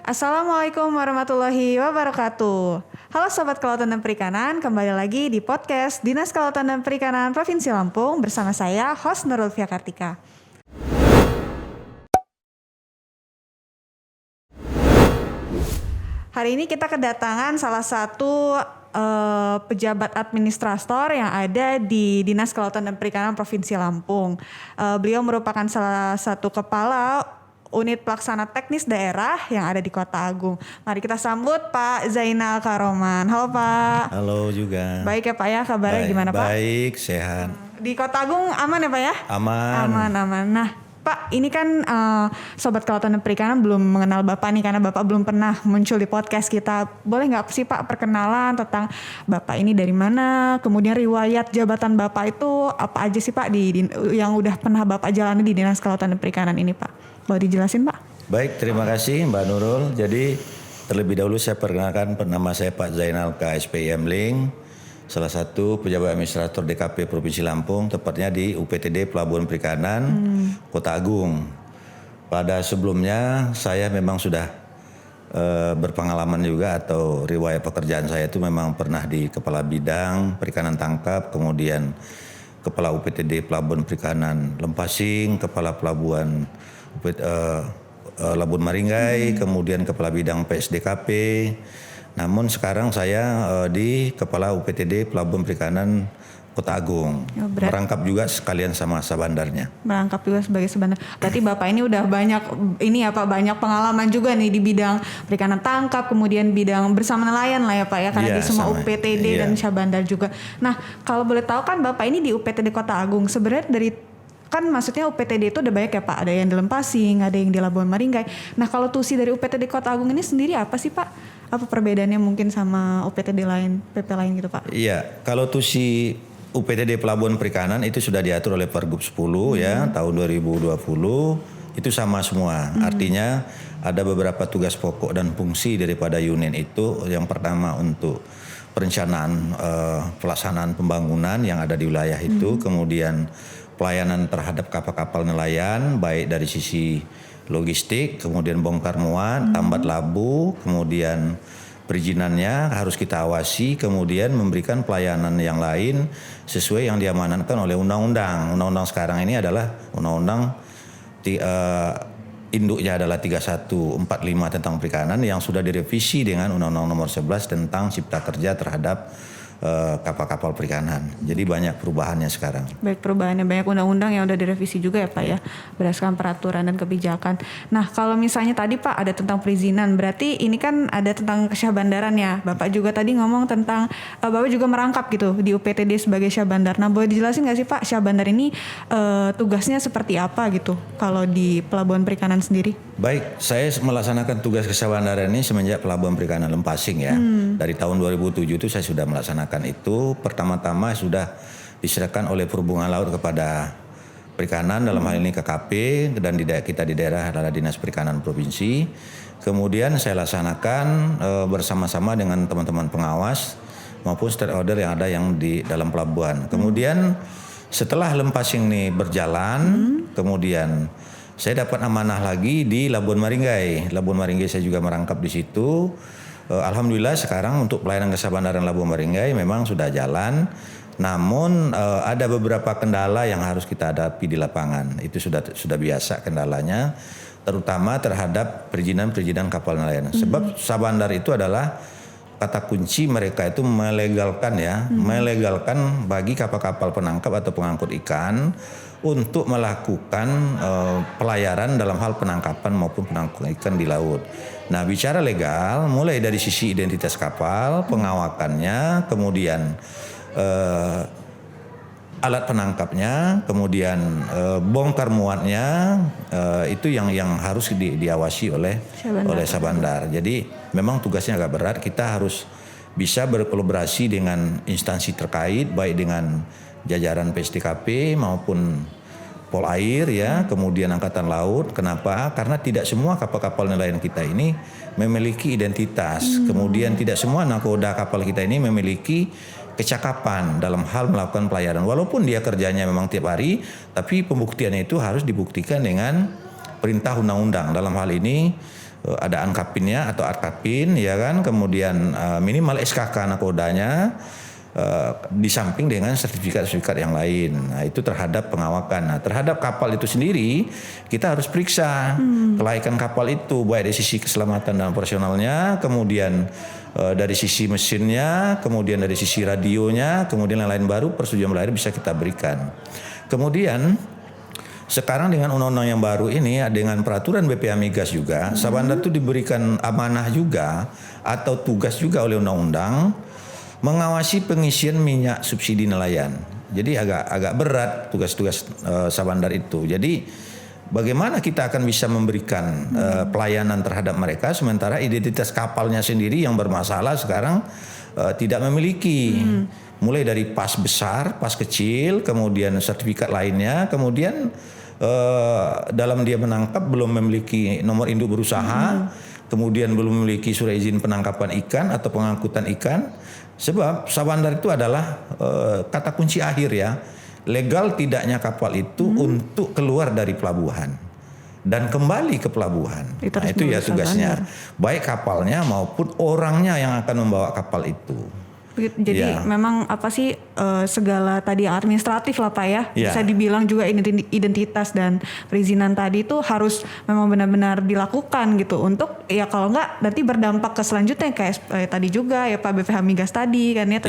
Assalamualaikum warahmatullahi wabarakatuh. Halo Sobat Kelautan dan Perikanan, kembali lagi di podcast Dinas Kelautan dan Perikanan Provinsi Lampung bersama saya, host Nurul Fia Kartika. Hari ini kita kedatangan salah satu pejabat administrator yang ada di Dinas Kelautan dan Perikanan Provinsi Lampung. Beliau merupakan salah satu kepala unit pelaksana teknis daerah yang ada di Kota Agung. Mari kita sambut Pak Zainal Karoman. Halo Pak. Halo juga. Baik ya Pak ya, kabarnya gimana Pak? Baik, sehat. Di Kota Agung aman ya Pak ya? Aman. Aman. Nah Pak, ini kan Sobat Kelautan dan Perikanan belum mengenal Bapak nih karena Bapak belum pernah muncul di podcast kita. Boleh nggak sih Pak perkenalan tentang Bapak ini dari mana? Kemudian riwayat jabatan Bapak itu apa aja sih Pak yang udah pernah Bapak jalani di Dinas Kelautan dan Perikanan ini Pak? Boleh dijelasin Pak? Baik, terima kasih Mbak Nurul. Jadi terlebih dahulu saya perkenalkan, nama saya Pak Zainal KSPIM Ling, salah satu pejabat administrator DKP Provinsi Lampung, tepatnya di UPTD Pelabuhan Perikanan Kota Agung. Pada sebelumnya saya memang sudah berpengalaman juga, atau riwayat pekerjaan saya itu memang pernah di Kepala Bidang Perikanan Tangkap, kemudian Kepala UPTD Pelabuhan Perikanan Lempasing, Kepala Pelabuhan Labuan Maringgai, kemudian Kepala Bidang PSDKP. Namun sekarang saya di Kepala UPTD Pelabuhan Perikanan Kota Agung. Merangkap juga sekalian sama sabandarnya. Merangkap juga sebagai sabandar. Berarti Bapak ini udah banyak banyak pengalaman juga nih di bidang perikanan tangkap, kemudian bidang bersama nelayan lah ya Pak ya, karena di semua UPTD dan sabandar juga. Nah, kalau boleh tahu kan Bapak ini di UPTD Kota Agung. Sebenarnya kan maksudnya UPTD itu ada banyak ya Pak, ada yang di Lempasing, ada yang di Labuan Maringgai. Nah kalau tusi dari UPTD Kota Agung ini sendiri apa sih Pak? Apa perbedaannya mungkin sama UPTD lain, PP lain gitu Pak? Iya, kalau tusi UPTD Pelabuhan Perikanan itu sudah diatur oleh Pergub 10 ya tahun 2020, itu sama semua. Artinya ada beberapa tugas pokok dan fungsi daripada unit itu. Yang pertama untuk perencanaan pelaksanaan pembangunan yang ada di wilayah itu, kemudian pelayanan terhadap kapal-kapal nelayan baik dari sisi logistik, kemudian bongkar muat, tambat labu, kemudian perizinannya harus kita awasi, kemudian memberikan pelayanan yang lain sesuai yang diamanatkan oleh undang-undang. Undang-undang sekarang ini adalah undang-undang induknya adalah 3145 tentang perikanan yang sudah direvisi dengan Undang-Undang Nomor 11 tentang Cipta Kerja terhadap kapal-kapal perikanan. Jadi banyak perubahannya sekarang. Baik, perubahannya banyak, undang-undang yang udah direvisi juga ya Pak ya, berdasarkan peraturan dan kebijakan. Nah kalau misalnya tadi Pak ada tentang perizinan, berarti ini kan ada tentang syahbandaran ya. Bapak juga tadi ngomong tentang Bapak juga merangkap gitu di UPTD sebagai syahbandar. Nah boleh dijelasin nggak sih Pak, syahbandar ini tugasnya seperti apa gitu kalau di Pelabuhan Perikanan sendiri? Baik, saya melaksanakan tugas kesyahbandaran ini semenjak Pelabuhan Perikanan Lempasing ya. Dari tahun 2007 itu saya sudah melaksanakan itu. Pertama-tama sudah diserahkan oleh Perhubungan Laut kepada Perikanan, dalam hal ini KKP, dan kita di daerah adalah Dinas Perikanan Provinsi. Kemudian saya laksanakan bersama-sama dengan teman-teman pengawas maupun stakeholder yang ada yang di dalam pelabuhan. Kemudian setelah Lempasing ini berjalan, kemudian saya dapat amanah lagi di Labuan Maringgai. Labuan Maringgai saya juga merangkap di situ. Alhamdulillah sekarang untuk pelayanan kesabandaran Labuan Maringgai memang sudah jalan. Namun ada beberapa kendala yang harus kita hadapi di lapangan. Itu sudah biasa kendalanya, terutama terhadap perizinan kapal nelayan. Sebab sabandar itu adalah kata kunci mereka itu melegalkan bagi kapal-kapal penangkap atau pengangkut ikan untuk melakukan pelayaran dalam hal penangkapan maupun penangkapan ikan di laut. Nah, bicara legal mulai dari sisi identitas kapal, pengawakannya, kemudian alat penangkapnya, kemudian bongkar muatnya, itu yang harus diawasi oleh sabandar. Jadi memang tugasnya agak berat. Kita harus bisa berkolaborasi dengan instansi terkait, baik dengan jajaran PSDKP maupun Polair ya, kemudian Angkatan Laut. Kenapa? Karena tidak semua kapal-kapal nelayan kita ini memiliki identitas. Kemudian tidak semua nakoda kapal kita ini memiliki kecakapan dalam hal melakukan pelayaran. Walaupun dia kerjanya memang tiap hari, tapi pembuktiannya itu harus dibuktikan dengan perintah undang-undang. Dalam hal ini ada ankapinnya atau arkapin ya kan, kemudian minimal SKK nakodanya, di samping dengan sertifikat-sertifikat yang lain. Nah, itu terhadap pengawakan. Nah, terhadap kapal itu sendiri kita harus periksa kelaikan kapal itu, baik dari sisi keselamatan dan operasionalnya, kemudian dari sisi mesinnya, kemudian dari sisi radionya, kemudian yang lain baru persetujuan berlayar bisa kita berikan. Kemudian sekarang dengan undang-undang yang baru ini, dengan peraturan BPH Migas juga, Sabandar itu diberikan amanah juga atau tugas juga oleh undang-undang mengawasi pengisian minyak subsidi nelayan. Jadi agak berat tugas-tugas Sabandar itu. Jadi bagaimana kita akan bisa memberikan pelayanan terhadap mereka sementara identitas kapalnya sendiri yang bermasalah sekarang tidak memiliki. Mulai dari pas besar, pas kecil, kemudian sertifikat lainnya, kemudian dalam dia menangkap belum memiliki nomor induk berusaha, kemudian belum memiliki surat izin penangkapan ikan atau pengangkutan ikan. Sebab Sabandar itu adalah kata kunci akhir ya, legal tidaknya kapal itu untuk keluar dari pelabuhan dan kembali ke pelabuhan. Itu ya tugasnya, baik kapalnya maupun orangnya yang akan membawa kapal itu. Jadi memang apa sih segala tadi administratif lah Pak ya, bisa dibilang juga identitas dan perizinan tadi itu harus memang benar-benar dilakukan gitu untuk ya kalau enggak nanti berdampak ke selanjutnya kayak tadi juga ya Pak BPH Migas tadi kan ya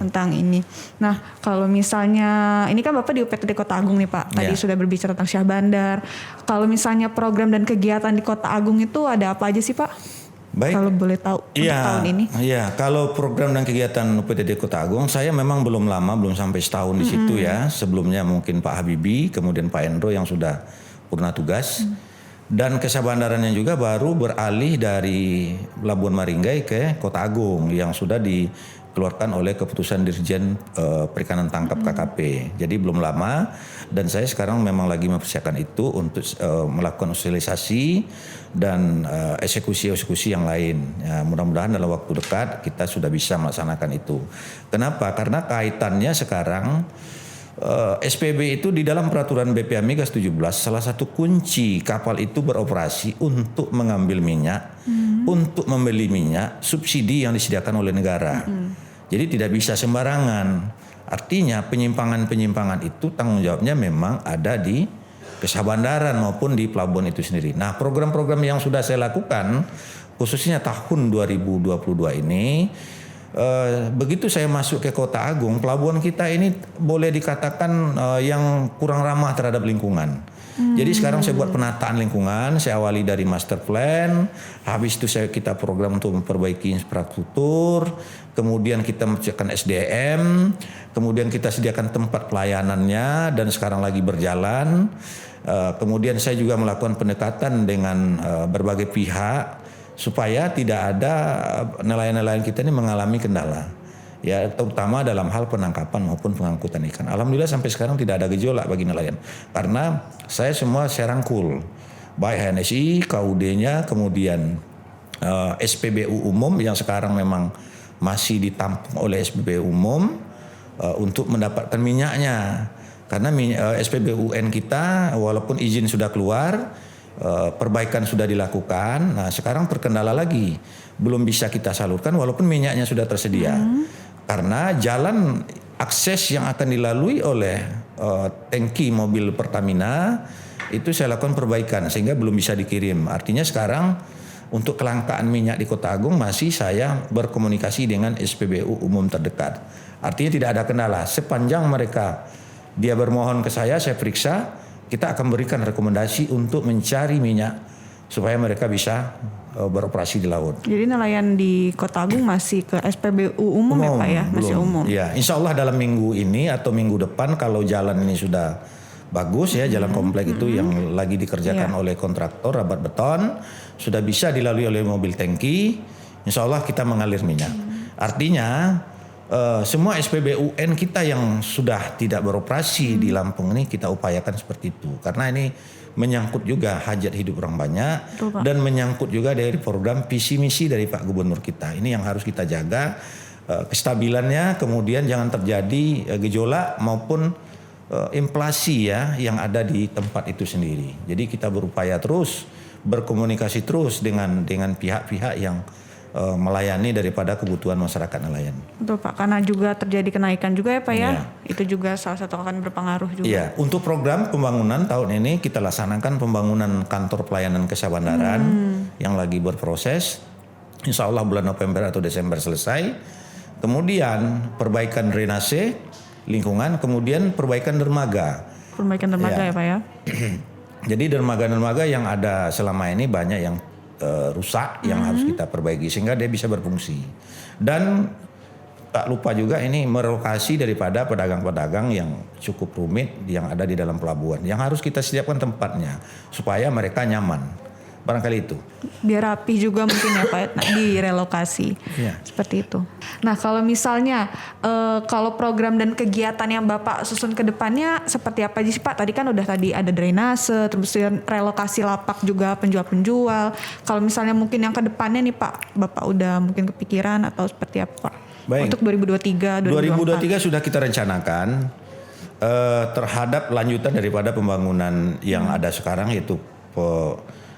tentang ini. Nah kalau misalnya ini kan Bapak di UPTD Kota Agung nih Pak, tadi sudah berbicara tentang Syah Bandar. Kalau misalnya program dan kegiatan di Kota Agung itu ada apa aja sih Pak? Baik. Kalau boleh tahu untuk tahun ini. Iya, kalau program dan kegiatan UPTD Kota Agung, saya memang belum lama, belum sampai setahun di situ ya. Sebelumnya mungkin Pak Habibie, kemudian Pak Endro yang sudah purna tugas. Dan ke Sabandarannya juga baru beralih dari Labuan Maringgai ke Kota Agung yang sudah dikeluarkan oleh keputusan Dirjen Perikanan Tangkap KKP. Jadi belum lama dan saya sekarang memang lagi mempersiapkan itu untuk melakukan sosialisasi dan eksekusi yang lain. Ya, mudah-mudahan dalam waktu dekat kita sudah bisa melaksanakan itu. Kenapa? Karena kaitannya sekarang SPB itu di dalam peraturan BPH Migas 17 salah satu kunci kapal itu beroperasi untuk mengambil minyak, untuk membeli minyak subsidi yang disediakan oleh negara. Jadi tidak bisa sembarangan. Artinya penyimpangan-penyimpangan itu tanggung jawabnya memang ada di Kesabandaran maupun di pelabuhan itu sendiri. Nah, program-program yang sudah saya lakukan khususnya tahun 2022 ini, begitu saya masuk ke Kota Agung, pelabuhan kita ini boleh dikatakan yang kurang ramah terhadap lingkungan. Jadi sekarang saya buat penataan lingkungan, saya awali dari master plan, habis itu kita program untuk memperbaiki infrastruktur, kemudian kita menciptakan SDM, kemudian kita sediakan tempat pelayanannya dan sekarang lagi berjalan. Kemudian saya juga melakukan pendekatan dengan berbagai pihak supaya tidak ada nelayan-nelayan kita ini mengalami kendala. Ya, terutama dalam hal penangkapan maupun pengangkutan ikan. Alhamdulillah sampai sekarang tidak ada gejolak bagi nelayan. Karena saya rangkul. Baik HNSI, KUD-nya, kemudian SPBU umum yang sekarang memang masih ditampung oleh SPBU umum untuk mendapatkan minyaknya. Karena SPBUN kita walaupun izin sudah keluar, perbaikan sudah dilakukan. Nah, sekarang terkendala lagi. Belum bisa kita salurkan walaupun minyaknya sudah tersedia. Karena jalan akses yang akan dilalui oleh tangki mobil Pertamina itu saya lakukan perbaikan sehingga belum bisa dikirim. Artinya sekarang untuk kelangkaan minyak di Kota Agung masih saya berkomunikasi dengan SPBU umum terdekat. Artinya tidak ada kendala. Sepanjang mereka dia bermohon ke saya periksa, kita akan berikan rekomendasi untuk mencari minyak supaya mereka bisa beroperasi di laut. Jadi nelayan di Kota Agung masih ke SPBU umum ya Pak ya? Masih belum. Umum? Ya, insya Allah dalam minggu ini atau minggu depan kalau jalan ini sudah bagus ya, jalan komplek itu yang lagi dikerjakan oleh kontraktor Rabat Beton, sudah bisa dilalui oleh mobil tangki, insya Allah kita mengalir minyak. Artinya semua SPBUN kita yang sudah tidak beroperasi di Lampung ini kita upayakan seperti itu. Karena ini menyangkut juga hajat hidup orang banyak. Betul, dan menyangkut juga dari program visi misi dari Pak Gubernur kita. Ini yang harus kita jaga kestabilannya, kemudian jangan terjadi gejolak maupun inflasi ya yang ada di tempat itu sendiri. Jadi kita berupaya terus berkomunikasi terus dengan pihak-pihak yang melayani daripada kebutuhan masyarakat nelayan. Betul Pak, karena juga terjadi kenaikan juga ya Pak ya. Iya. Itu juga salah satu akan berpengaruh juga. Iya, untuk program pembangunan tahun ini kita laksanakan pembangunan kantor pelayanan kesabandaran yang lagi berproses. Insya Allah bulan November atau Desember selesai. Kemudian perbaikan drainase lingkungan, kemudian perbaikan dermaga. Perbaikan dermaga ya Pak ya. Jadi dermaga-dermaga yang ada selama ini banyak yang rusak yang harus kita perbaiki sehingga dia bisa berfungsi. Dan tak lupa juga ini merelokasi daripada pedagang-pedagang yang cukup rumit yang ada di dalam pelabuhan. Yang harus kita siapkan tempatnya supaya mereka nyaman. Barangkali itu. Biar rapi juga mungkin ya Pak direlokasi. Iya. Seperti itu. Nah kalau misalnya kalau program dan kegiatan yang Bapak susun ke depannya seperti apa sih Pak? Tadi kan udah ada drainase, terus relokasi lapak juga penjual-penjual. Kalau misalnya mungkin yang ke depannya nih Pak, Bapak udah mungkin kepikiran atau seperti apa Pak? Baik. Untuk 2023, 2024. 2023 sudah kita rencanakan terhadap lanjutan daripada pembangunan yang ada sekarang yaitu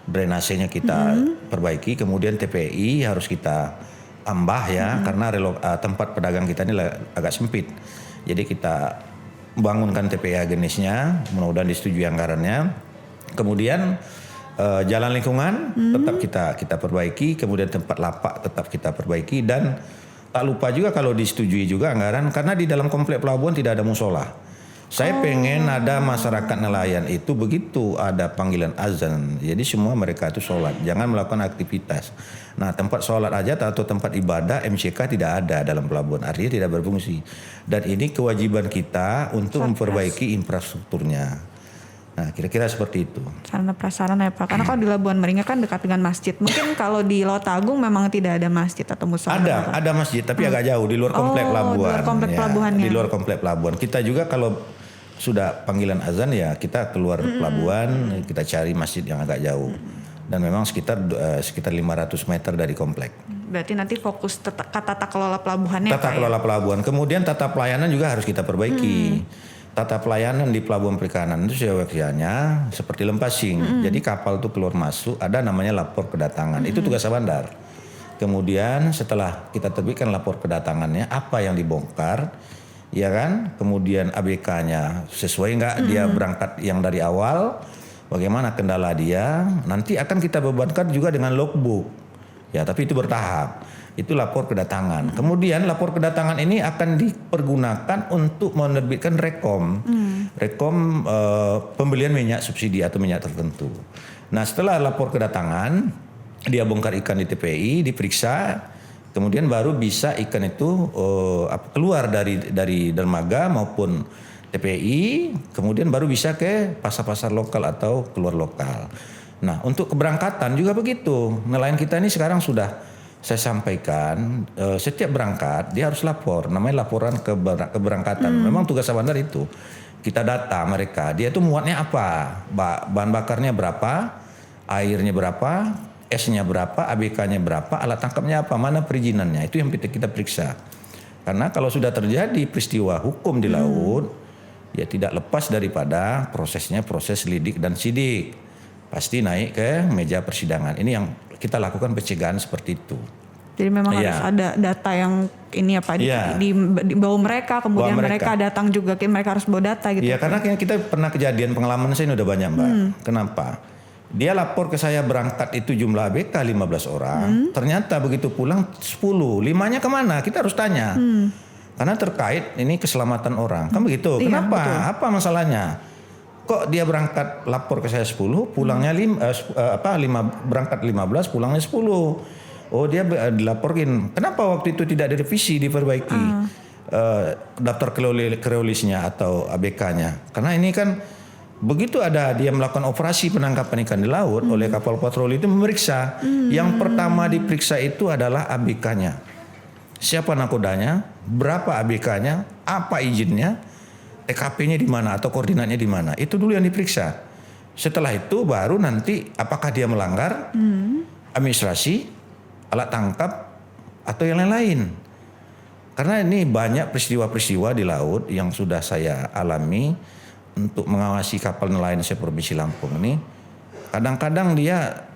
drainasenya kita perbaiki, kemudian TPI harus kita tambah ya karena tempat pedagang kita ini agak sempit. Jadi kita bangunkan TPI jenisnya, mudah-mudahan disetujui anggarannya. Kemudian jalan lingkungan tetap kita perbaiki, kemudian tempat lapak tetap kita perbaiki dan tak lupa juga kalau disetujui juga anggaran karena di dalam komplek pelabuhan tidak ada musola. Saya pengen ada masyarakat nelayan itu begitu ada panggilan azan. Jadi semua mereka itu sholat. Jangan melakukan aktivitas. Nah tempat sholat aja atau tempat ibadah MCK tidak ada dalam pelabuhan. Artinya tidak berfungsi. Dan ini kewajiban kita untuk memperbaiki infrastrukturnya. Nah kira-kira seperti itu. Sarana prasarana ya Pak. Karena kalau di Labuan Meringa kan dekat dengan masjid. Mungkin kalau di Lewatagung memang tidak ada masjid atau musola. Ada masjid tapi agak jauh di luar komplek pelabuhan. Di luar komplek pelabuhannya. Di luar komplek pelabuhan. Kita juga kalau sudah panggilan azan ya kita keluar pelabuhan, kita cari masjid yang agak jauh. Dan memang sekitar 500 meter dari komplek. Berarti nanti fokus tata kelola pelabuhannya Tata kelola pelabuhan. Kemudian tata pelayanan juga harus kita perbaiki. Tata pelayanan di pelabuhan perikanan itu sewakiannya seperti lempasing. Jadi kapal itu keluar masuk ada namanya lapor kedatangan. Itu tugas bandar. Kemudian setelah kita terbitkan lapor kedatangannya apa yang dibongkar, ya kan? Kemudian ABK-nya sesuai nggak dia berangkat yang dari awal, bagaimana kendala dia, nanti akan kita bebankan juga dengan logbook. Ya, tapi itu bertahap. Itu lapor kedatangan. Kemudian lapor kedatangan ini akan dipergunakan untuk menerbitkan rekom. Rekom pembelian minyak subsidi atau minyak tertentu. Nah, setelah lapor kedatangan, dia bongkar ikan di TPI, diperiksa, kemudian baru bisa ikan itu keluar dari dermaga maupun TPI, kemudian baru bisa ke pasar-pasar lokal atau keluar lokal. Nah, untuk keberangkatan juga begitu. Nelayan kita ini sekarang sudah saya sampaikan setiap berangkat dia harus lapor, namanya laporan keberangkatan. Memang tugas bandar itu kita data mereka, dia itu muatnya apa, bahan bakarnya berapa, airnya berapa, esnya berapa, ABK-nya berapa, alat tangkapnya apa, mana perizinannya, itu yang kita periksa. Karena kalau sudah terjadi peristiwa hukum di laut, ya tidak lepas daripada proses lidik dan sidik, pasti naik ke meja persidangan. Ini yang kita lakukan pencegahan seperti itu. Jadi memang harus ada data yang ini apa di bawah mereka, kemudian mereka datang juga, mereka harus bawa data gitu. Iya, karena kita pernah kejadian pengalaman saya ini udah banyak Mbak. Kenapa? Dia lapor ke saya berangkat itu jumlah ABK 15 orang, ternyata begitu pulang 10, 5-nya kemana? Kita harus tanya. Karena terkait ini keselamatan orang, kan begitu. Kenapa? Betul. Apa masalahnya? Kok dia berangkat lapor ke saya 10, pulangnya berangkat 15, pulangnya 10. Oh dia dilaporin. Kenapa waktu itu tidak direvisi, diperbaiki daftar kreolisnya atau ABK-nya? Karena ini kan begitu ada dia melakukan operasi penangkapan ikan di laut oleh kapal patroli itu memeriksa. Yang pertama diperiksa itu adalah ABK-nya. Siapa nakodanya, berapa ABK-nya, apa izinnya, TKP-nya di mana atau koordinatnya di mana. Itu dulu yang diperiksa. Setelah itu baru nanti apakah dia melanggar administrasi, alat tangkap atau yang lain-lain. Karena ini banyak peristiwa-peristiwa di laut yang sudah saya alami untuk mengawasi kapal nelayan Provinsi Lampung ini. Kadang-kadang dia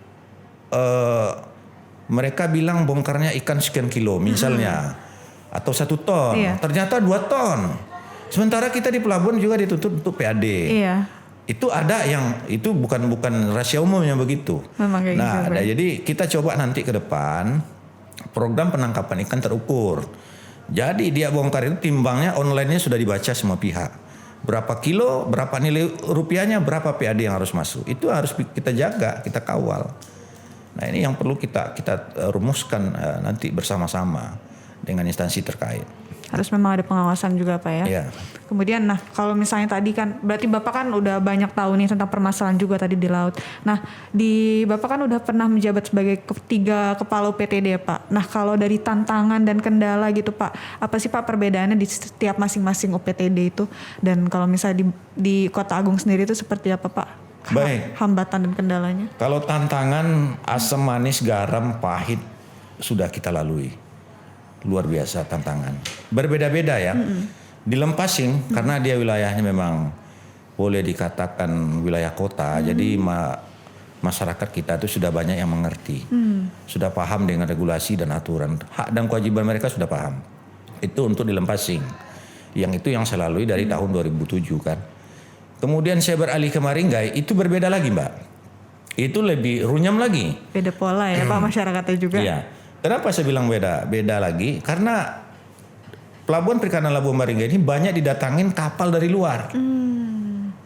mereka bilang bongkarnya ikan sekian kilo misalnya, atau 1 ton, ternyata 2 ton. Sementara kita di pelabuhan juga dituntut untuk PAD. Iya. Itu ada yang itu bukan rahasia umumnya begitu. Nah, jadi kita coba nanti ke depan program penangkapan ikan terukur. Jadi dia bongkar itu timbangnya online-nya sudah dibaca semua pihak. Berapa kilo, berapa nilai rupiahnya, berapa PAD yang harus masuk. Itu harus kita jaga, kita kawal. Nah, ini yang perlu kita rumuskan nanti bersama-sama dengan instansi terkait. Harus memang ada pengawasan juga Pak ya. Iya. Kemudian kalau misalnya tadi kan berarti Bapak kan udah banyak tahu nih tentang permasalahan juga tadi di laut. Nah, Bapak kan udah pernah menjabat sebagai ketiga kepala UPTD ya Pak. Nah, kalau dari tantangan dan kendala gitu Pak, apa sih Pak perbedaannya di setiap masing-masing UPTD itu? Dan kalau misalnya di Kota Agung sendiri itu seperti apa Pak? Baik. Hambatan dan kendalanya. Kalau tantangan asam manis garam pahit sudah kita lalui. Luar biasa tantangan. Berbeda-beda ya. Di Lempasing karena dia wilayahnya memang boleh dikatakan wilayah kota. Jadi masyarakat kita itu sudah banyak yang mengerti. Sudah paham dengan regulasi dan aturan. Hak dan kewajiban mereka sudah paham. Itu untuk di Lempasing. Yang itu yang saya lalui dari tahun 2007 kan. Kemudian saya beralih ke Maringgai, itu berbeda lagi Mbak. Itu lebih runyam lagi. Beda pola ya Pak masyarakatnya juga. Iya. Kenapa saya bilang beda? Beda lagi karena Pelabuhan Perikanan Labuan Maringgai ini banyak didatangin kapal dari luar.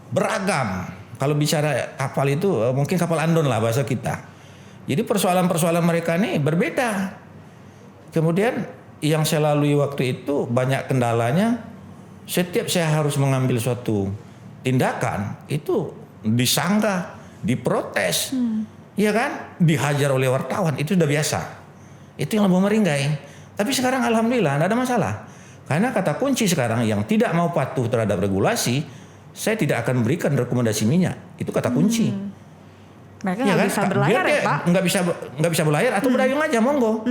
Beragam. Kalau bicara kapal itu mungkin kapal Andon lah bahasa kita. Jadi persoalan-persoalan mereka ini berbeda. Kemudian yang saya lalui waktu itu banyak kendalanya. Setiap saya harus mengambil suatu tindakan itu disanggah, diprotes. Iya kan? Dihajar oleh wartawan, itu sudah biasa. Itu yang Labuan Maringgai. Tapi sekarang alhamdulillah tidak ada masalah. Karena kata kunci sekarang yang tidak mau patuh terhadap regulasi, saya tidak akan berikan rekomendasi minyak. Itu kata kunci. Mereka nggak bisa berlayar ya Pak? Nggak bisa berlayar atau berdayung aja monggo.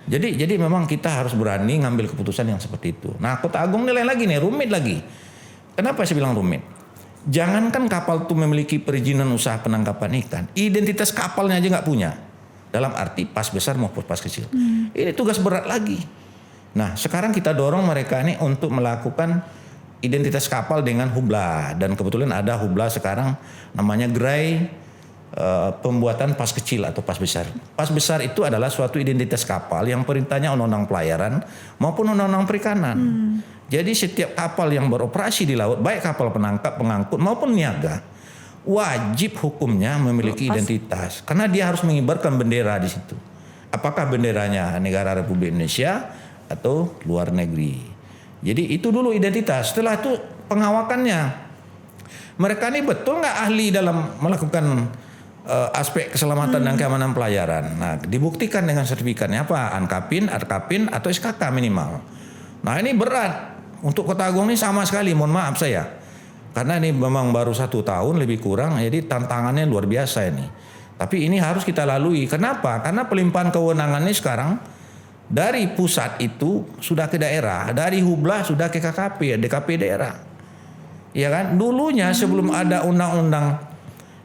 Jadi memang kita harus berani ngambil keputusan yang seperti itu. Nah, Kota Agung nilai lagi nih, rumit lagi. Kenapa saya bilang rumit? Jangankan kapal itu memiliki perizinan usaha penangkapan ikan, identitas kapalnya aja nggak punya. Dalam arti pas besar maupun pas kecil. Ini tugas berat lagi. Nah, sekarang kita dorong mereka ini untuk melakukan identitas kapal dengan hubla. Dan kebetulan ada hubla sekarang namanya gerai pembuatan pas kecil atau pas besar. Pas besar itu adalah suatu identitas kapal yang perintahnya undang-undang pelayaran maupun undang-undang perikanan. Jadi setiap kapal yang beroperasi di laut, baik kapal penangkap, pengangkut maupun niaga, wajib hukumnya memiliki identitas karena dia harus mengibarkan bendera di situ. Apakah benderanya negara Republik Indonesia atau luar negeri. Jadi itu dulu identitas. Setelah itu pengawakannya. Mereka ini betul nggak ahli dalam melakukan aspek keselamatan dan keamanan pelayaran. Nah, dibuktikan dengan sertifikatnya apa? Ankapin, Arkapin atau SKK minimal. Nah, ini berat untuk Kota Agung ini sama sekali. Mohon maaf saya. Karena ini memang baru 1 tahun lebih kurang, jadi tantangannya luar biasa ini. Tapi ini harus kita lalui. Kenapa? Karena pelimpahan kewenangan ini sekarang dari pusat itu sudah ke daerah, dari hubla sudah ke DKP daerah. Ya kan? Dulunya sebelum ada undang-undang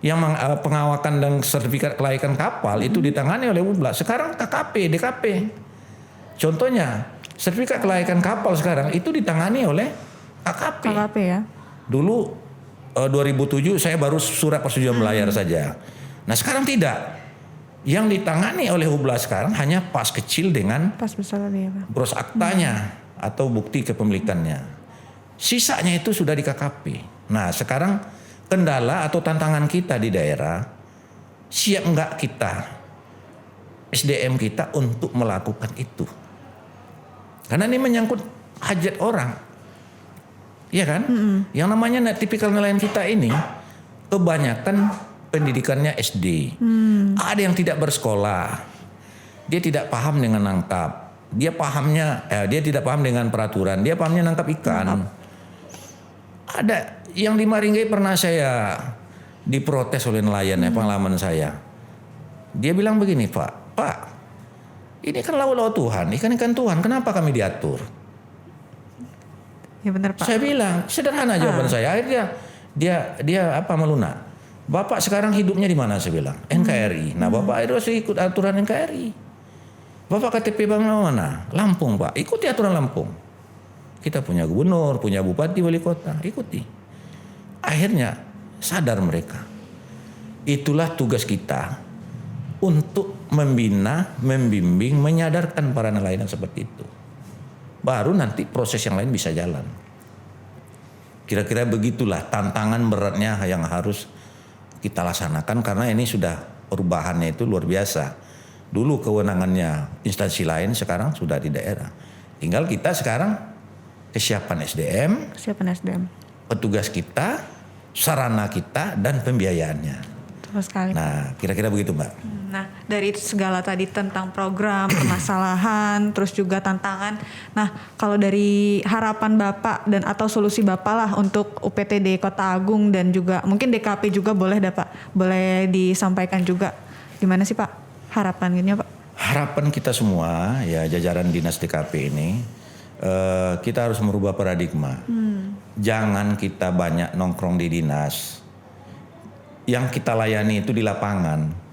yang pengawakan dan sertifikat kelaikan kapal itu ditangani oleh hubla. Sekarang KKP, DKP. Contohnya, sertifikat kelaikan kapal sekarang itu ditangani oleh KKP. KKP ya. Dulu 2007 saya baru surat persetujuan melayar saja. Nah sekarang tidak. Yang ditangani oleh hubla sekarang hanya pas kecil dengan pas besar ya Pak. Gros aktanya atau bukti kepemilikannya. Sisanya itu sudah di KKP. Nah sekarang kendala atau tantangan kita di daerah, siap enggak kita, SDM kita untuk melakukan itu. Karena ini menyangkut hajat orang. Iya kan? Yang namanya tipikal nelayan kita ini kebanyakan pendidikannya SD. Ada yang tidak bersekolah. Dia tidak paham dengan nangkap. Dia tidak paham dengan peraturan. Dia pahamnya nangkap ikan. Ada yang di Maringgai pernah saya diprotes oleh nelayan ya, pengalaman saya. Dia bilang begini, Pak, ini kan laut-laut Tuhan, ikan-ikan Tuhan, kenapa kami diatur? Ya benar Pak. Saya bilang sederhana jawaban saya. Akhirnya dia melunak. Bapak sekarang hidupnya di mana, saya bilang? NKRI. Nah, Bapak harus ikut aturan NKRI. Bapak KTP mana? Lampung, Pak. Ikuti aturan Lampung. Kita punya gubernur, punya bupati, wali kota. Ikuti. Akhirnya sadar mereka. Itulah tugas kita untuk membina, membimbing, menyadarkan para nelayan seperti itu. Baru nanti proses yang lain bisa jalan. Kira-kira begitulah tantangan beratnya yang harus kita laksanakan, karena ini sudah perubahannya itu luar biasa. Dulu kewenangannya instansi lain, sekarang sudah di daerah. Tinggal kita sekarang kesiapan SDM, petugas kita, sarana kita, dan pembiayaannya. Betul sekali. Nah, kira-kira begitu, Mbak. Nah, dari segala tadi tentang program, permasalahan, terus juga tantangan. Nah, kalau dari harapan Bapak dan atau solusi Bapak lah untuk UPTD Kota Agung dan juga mungkin DKP juga boleh Pak, boleh disampaikan juga. Gimana sih Pak harapannya Pak? Harapan kita semua ya jajaran dinas DKP ini, kita harus merubah paradigma. Jangan kita banyak nongkrong di dinas. Yang kita layani itu di lapangan.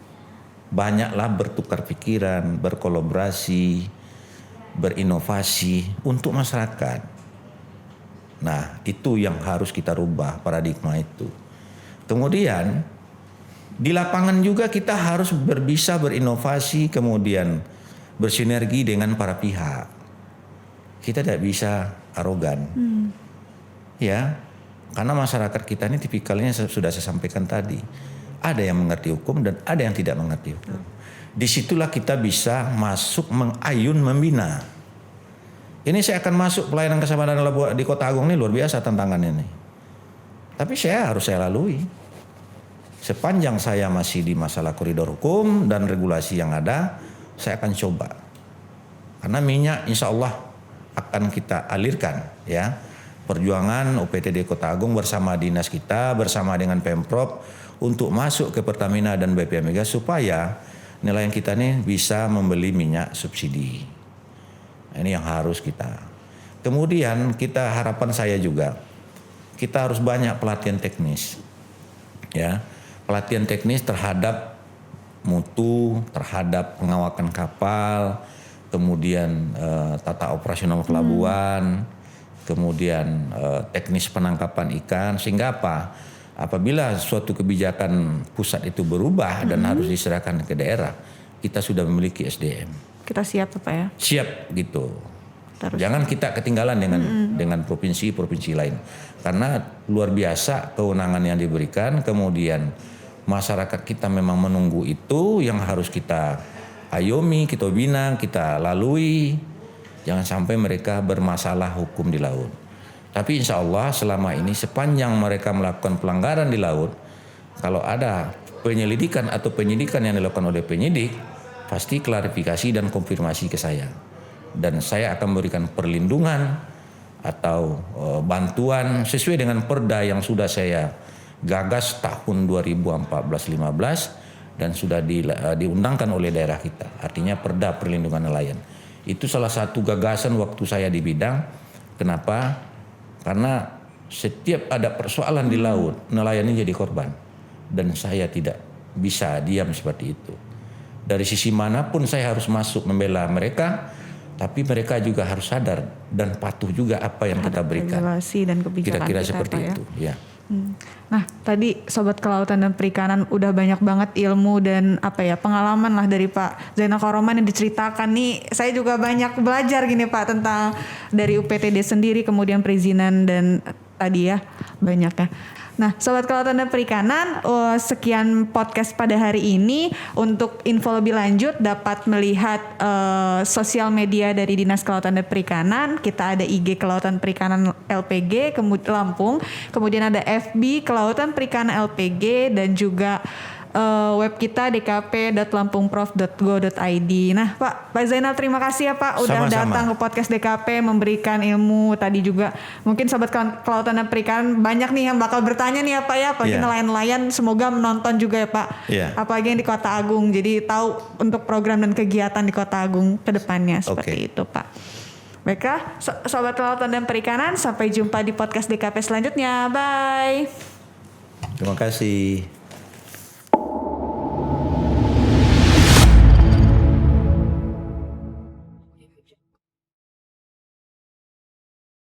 Banyaklah bertukar pikiran, berkolaborasi, berinovasi untuk masyarakat. Nah, itu yang harus kita rubah paradigma itu. Kemudian di lapangan juga kita harus bisa berinovasi, kemudian bersinergi dengan para pihak. Kita tidak bisa arogan. Ya, karena masyarakat kita ini tipikalnya sudah saya sampaikan tadi. Ada yang mengerti hukum dan ada yang tidak mengerti hukum. Disitulah kita bisa masuk mengayun, membina. Ini saya akan masuk pelayanan kesabaran di Kota Agung ini luar biasa tantangan ini. Tapi harus saya lalui. Sepanjang saya masih di masalah koridor hukum dan regulasi yang ada, saya akan coba. Karena minyak insya Allah akan kita alirkan ya. Perjuangan UPTD Kota Agung bersama dinas kita, bersama dengan Pemprov untuk masuk ke Pertamina dan BP Mega supaya nelayan kita nih bisa membeli minyak subsidi. Ini yang harus kita. Kemudian harapan saya juga, kita harus banyak pelatihan teknis. Ya, pelatihan teknis terhadap mutu, terhadap pengawakan kapal, kemudian tata operasional pelabuhan, kemudian teknis penangkapan ikan, sehingga apa? Apabila suatu kebijakan pusat itu berubah dan harus diserahkan ke daerah, kita sudah memiliki SDM. Kita siap Pak ya? Siap gitu. Jangan kita ketinggalan dengan provinsi-provinsi lain. Karena luar biasa kewenangan yang diberikan, kemudian masyarakat kita memang menunggu itu yang harus kita ayomi, kita bina, kita lalui. Jangan sampai mereka bermasalah hukum di laut. Tapi insya Allah selama ini sepanjang mereka melakukan pelanggaran di laut, kalau ada penyelidikan atau penyidikan yang dilakukan oleh penyidik, pasti klarifikasi dan konfirmasi ke saya. Dan saya akan memberikan perlindungan atau bantuan sesuai dengan perda yang sudah saya gagas tahun 2014-15 dan sudah diundangkan oleh daerah kita. Artinya perda perlindungan nelayan. Itu salah satu gagasan waktu saya di bidang. Kenapa? Karena setiap ada persoalan di laut, nelayan ini jadi korban. Dan saya tidak bisa diam seperti itu. Dari sisi manapun saya harus masuk membela mereka, tapi mereka juga harus sadar dan patuh juga apa yang kita berikan. Regulasi dan kebijakan kira-kira kita, seperti ya? itu. Ya. Nah, tadi Sobat Kelautan dan Perikanan udah banyak banget ilmu dan pengalaman lah dari Pak Zainal Khoroman yang diceritakan nih. Saya juga banyak belajar gini Pak tentang dari UPTD sendiri, kemudian perizinan dan tadi ya banyak ya. Nah, Sobat Kelautan dan Perikanan, sekian podcast pada hari ini. Untuk info lebih lanjut dapat melihat sosial media dari Dinas Kelautan dan Perikanan. Kita ada IG Kelautan Perikanan LPG Lampung, kemudian ada FB Kelautan Perikanan LPG dan juga web kita dkp.lampungprof.go.id. Nah, Pak Zainal terima kasih ya Pak udah datang ke podcast DKP memberikan ilmu tadi juga. Mungkin Sobat Kelautan dan Perikanan banyak nih yang bakal bertanya nih ya Pak ya, apalagi nelayan-nelayan semoga menonton juga ya Pak. Apalagi yang di Kota Agung. Jadi tahu untuk program dan kegiatan di Kota Agung ke depannya seperti itu Pak. Baiklah, Sobat Kelautan dan Perikanan, sampai jumpa di podcast DKP selanjutnya. Bye. Terima kasih.